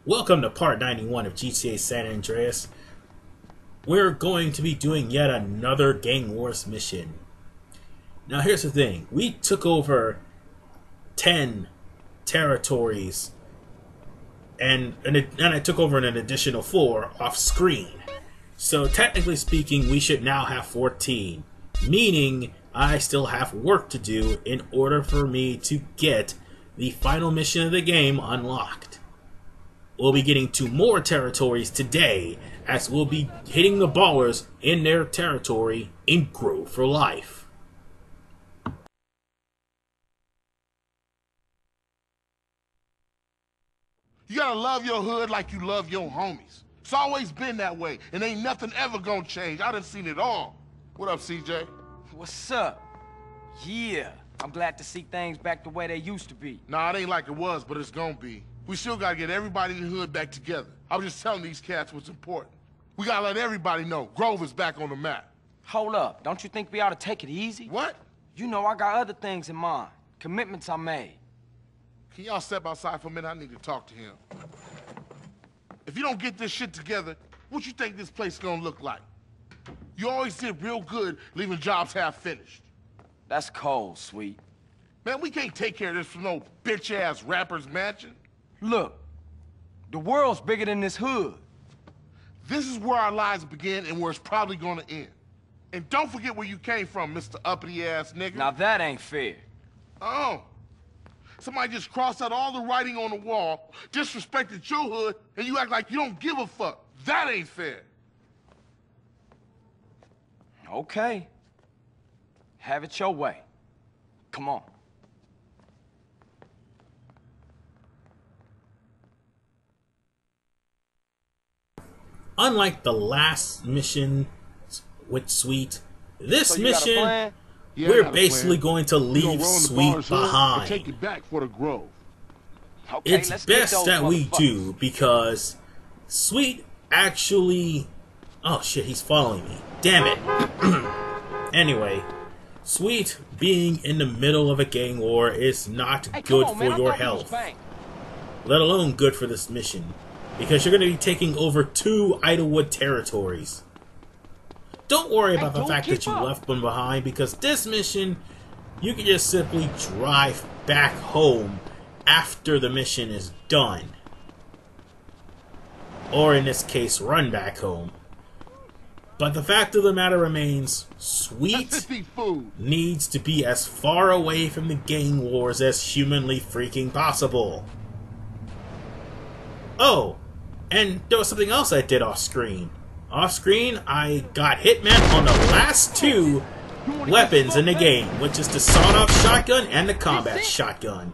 Welcome to part 91 of GTA San Andreas. We're going to be doing yet another Gang Wars mission. Now here's the thing, we took over 10 territories and I took over an additional 4 off screen. So technically speaking, we should now have 14, meaning I still have work to do in order for me to get the final mission of the game unlocked. We'll be getting 2 more territories today, as we'll be hitting the ballers in their territory in Grow for Life. You gotta love your hood like you love your homies. It's always been that way, and ain't nothing ever gonna change. I done seen it all. What up, CJ? What's up? Yeah, I'm glad to see things back the way they used to be. Nah, it ain't like it was, but it's gonna be. We still gotta get everybody in the hood back together. I was just telling these cats what's important. We gotta let everybody know Grove is back on the map. Hold up, don't you think we ought to take it easy? What? You know I got other things in mind. Commitments I made. Can y'all step outside for a minute? I need to talk to him. If you don't get this shit together, what you think this place is gonna look like? You always did real good leaving jobs half finished. That's cold, sweet. Man, we can't take care of this from no bitch-ass rapper's mansion. Look, the world's bigger than this hood. This is where our lives begin and where it's probably gonna end. And don't forget where you came from, Mr. Uppity-ass nigga. Now that ain't fair. Oh. Somebody just crossed out all the writing on the wall, disrespected your hood, and you act like you don't give a fuck. That ain't fair. Okay. Have it your way. Come on. Unlike the last mission with Sweet, this So mission, Yeah, we're basically going to We gonna leave roll in the Sweet bars, huh, and take behind. it back for the Grove. Okay, It's let's get best those that we motherfuckers. do, because Sweet actually... Oh shit, he's following me. Damn it. Anyway, Sweet being in the middle of a gang war is not Hey, good come on, for man, I your thought we was health. bang. Let alone good for this mission, because you're going to be taking over 2 Idlewood territories. Don't worry about the don't fact that keep you up. left one behind, because this mission, you can just simply drive back home after the mission is done. Or in this case, run back home. But the fact of the matter remains, Sweet Let's eat food. needs to be as far away from the gang wars as humanly freaking possible. Oh, and there was something else I did off screen. Off screen, I got Hitman on the last 2 weapons in the game, which is the sawed-off shotgun and the combat shotgun.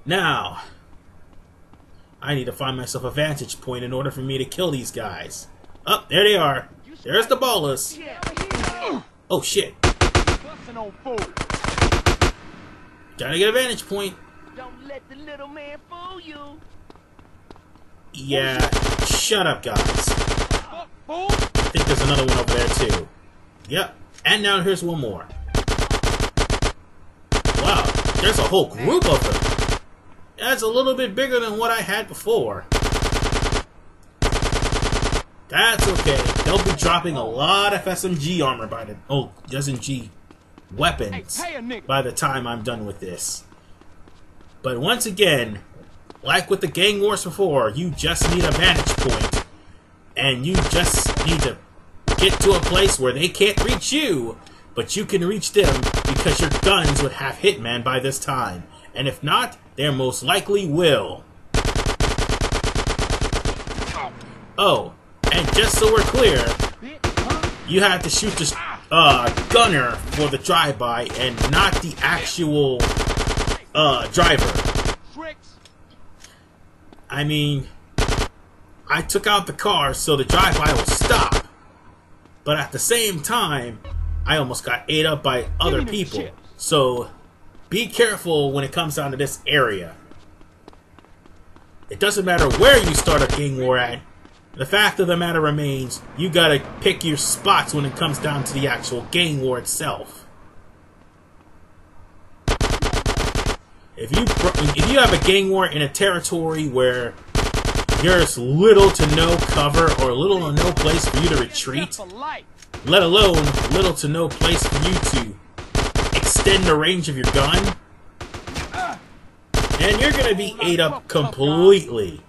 Now, I need to find myself a vantage point in order for me to kill these guys. Oh, there they are. There's the ballers. Oh shit. Gotta get a vantage point. Don't let the little man fool you. Yeah, shut up, guys. I think there's another one over there, too. Yep, and now here's one more. Wow, there's a whole group of them. That's a little bit bigger than what I had before. That's okay. They'll be dropping a lot of SMG armor by the... Oh, SMG weapons by the time I'm done with this. But once again, like with the gang wars before, you just need a vantage point, and you just need to get to a place where they can't reach you, but you can reach them because your guns would have Hitman by this time, and if not, they most likely will. Oh, and just so we're clear, you have to shoot the gunner for the drive-by and not the actual driver. I mean, I took out the car so the drive-by will stop. But at the same time, I almost got ate up by other people. So, be careful when it comes down to this area. It doesn't matter where you start a gang war at. The fact of the matter remains, you gotta pick your spots when it comes down to the actual gang war itself. if you have a gang war in a territory where there's little to no cover or little to no place for you to retreat, let alone little to no place for you to extend the range of your gun, and you're gonna be ate up completely.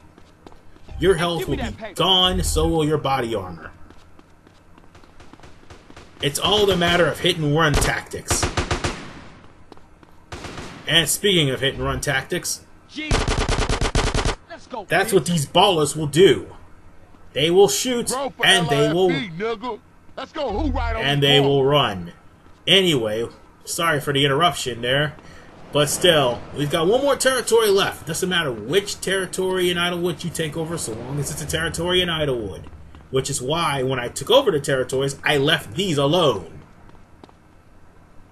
Your health will be gone, so will your body armor. It's all a matter of hit and run tactics. And speaking of hit and run tactics, that's what these ballers will do. They will shoot and they will run. Anyway, sorry for the interruption there, but still, we've got one more territory left. It doesn't matter which territory in Idlewood you take over, so long as it's a territory in Idlewood. Which is why, when I took over the territories, I left these alone.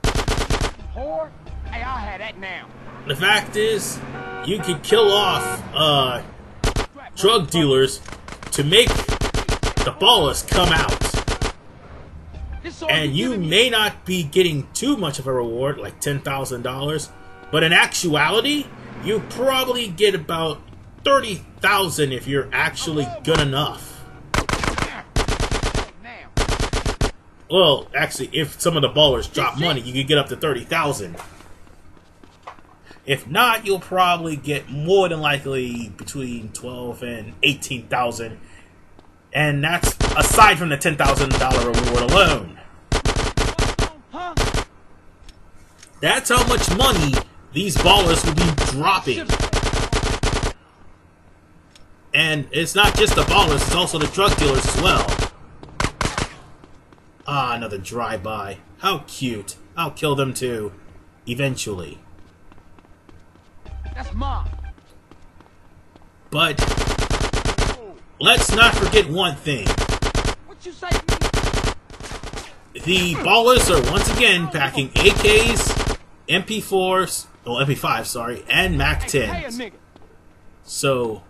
Whore? Hey, I'll have that now. The fact is, you can kill off drug dealers to make the ballers come out. And you may not be getting too much of a reward, like $10,000, but in actuality, you probably get about $30,000 if you're actually good enough. Well, actually, if some of the ballers drop money, you can get up to $30,000. If not, you'll probably get more than likely between $12,000 and $18,000, and that's aside from the $10,000 reward alone. That's how much money these ballers will be dropping. And it's not just the ballers; it's also the drug dealers as well. Ah, another drive-by. How cute. I'll kill them too. Eventually. That's mine. But let's not forget one thing. What you say? The ballers are once again packing AKs, MP4s, well, MP5s, sorry, and MAC-10s. So,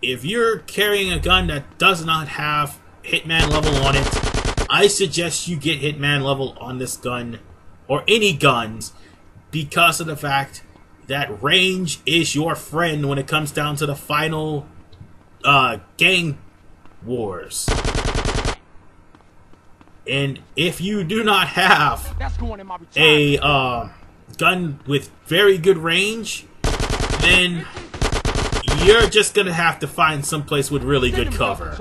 if you're carrying a gun that does not have Hitman level on it, I suggest you get Hitman level on this gun, or any guns, because of the fact that range is your friend when it comes down to the final gang wars. And if you do not have a gun with very good range, then you're just gonna have to find someplace with really good cover.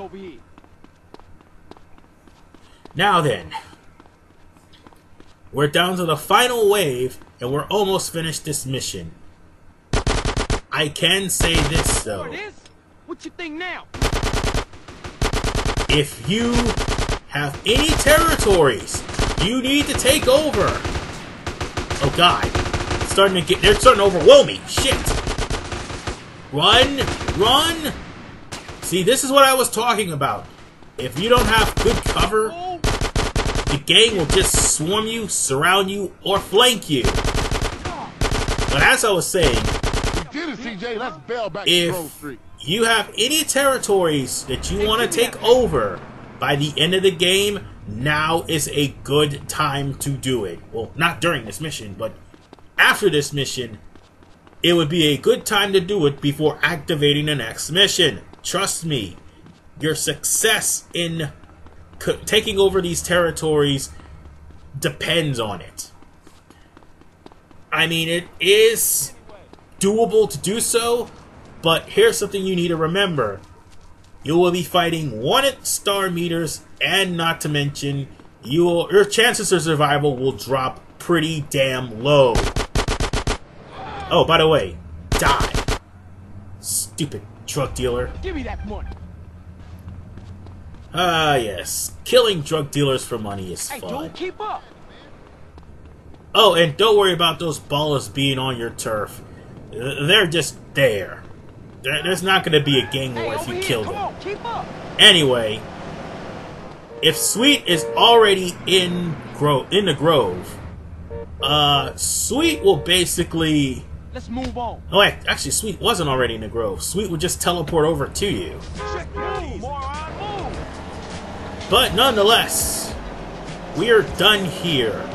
Now then, we're down to the final wave, and we're almost finished this mission. I can say this though. What you think now? If you have any territories you need to take over. Oh god. They're starting to overwhelm me. Shit. Run! Run! See, this is what I was talking about. If you don't have good cover, the gang will just swarm you, surround you, or flank you. But as I was saying, if you have any territories that you want to take over by the end of the game, now is a good time to do it. Well, not during this mission, but after this mission, it would be a good time to do it before activating the next mission. Trust me, your success in taking over these territories depends on it. I mean, it is doable to do so, but here's something you need to remember. You will be fighting wanted star meters, and not to mention, your chances of survival will drop pretty damn low. Oh, by the way, die. Stupid drug dealer. Give me that money. Ah, yes. Killing drug dealers for money is fun. Hey, don't keep up. Oh, and don't worry about those ballers being on your turf. They're just there. There's not going to be a gang war if you kill them. On, keep up. Anyway, if Sweet is already in the Grove, Sweet will basically... Let's move on. Oh, actually, Sweet wasn't already in the Grove. Sweet would just teleport over to you. But nonetheless, we are done here.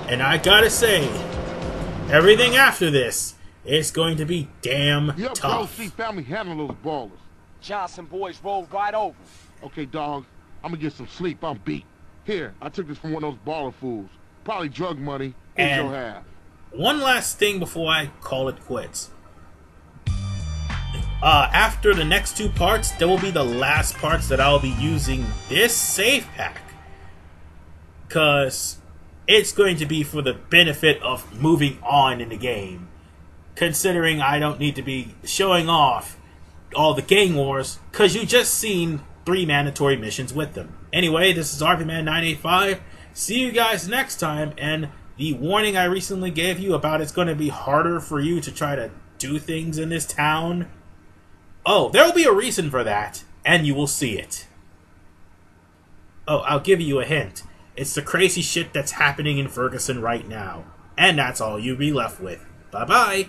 And I gotta say, everything after this It's going to be damn Yep, tough. see family handle those ballers. Johnson boys rolled right over. Okay, dog, I'm gonna get some sleep. I'm beat. Here, I took this from one of those baller fools. Probably drug money. Here's And your half. one last thing before I call it quits. After the next 2 parts, there will be the last parts that I'll be using this save pack. Because it's going to be for the benefit of moving on in the game. Considering I don't need to be showing off all the gang wars, because you just seen 3 mandatory missions with them. Anyway, this is RPman985. See you guys next time, and the warning I recently gave you about it's going to be harder for you to try to do things in this town. Oh, there will be a reason for that, and you will see it. Oh, I'll give you a hint. It's the crazy shit that's happening in Ferguson right now. And that's all you'll be left with. Bye-bye.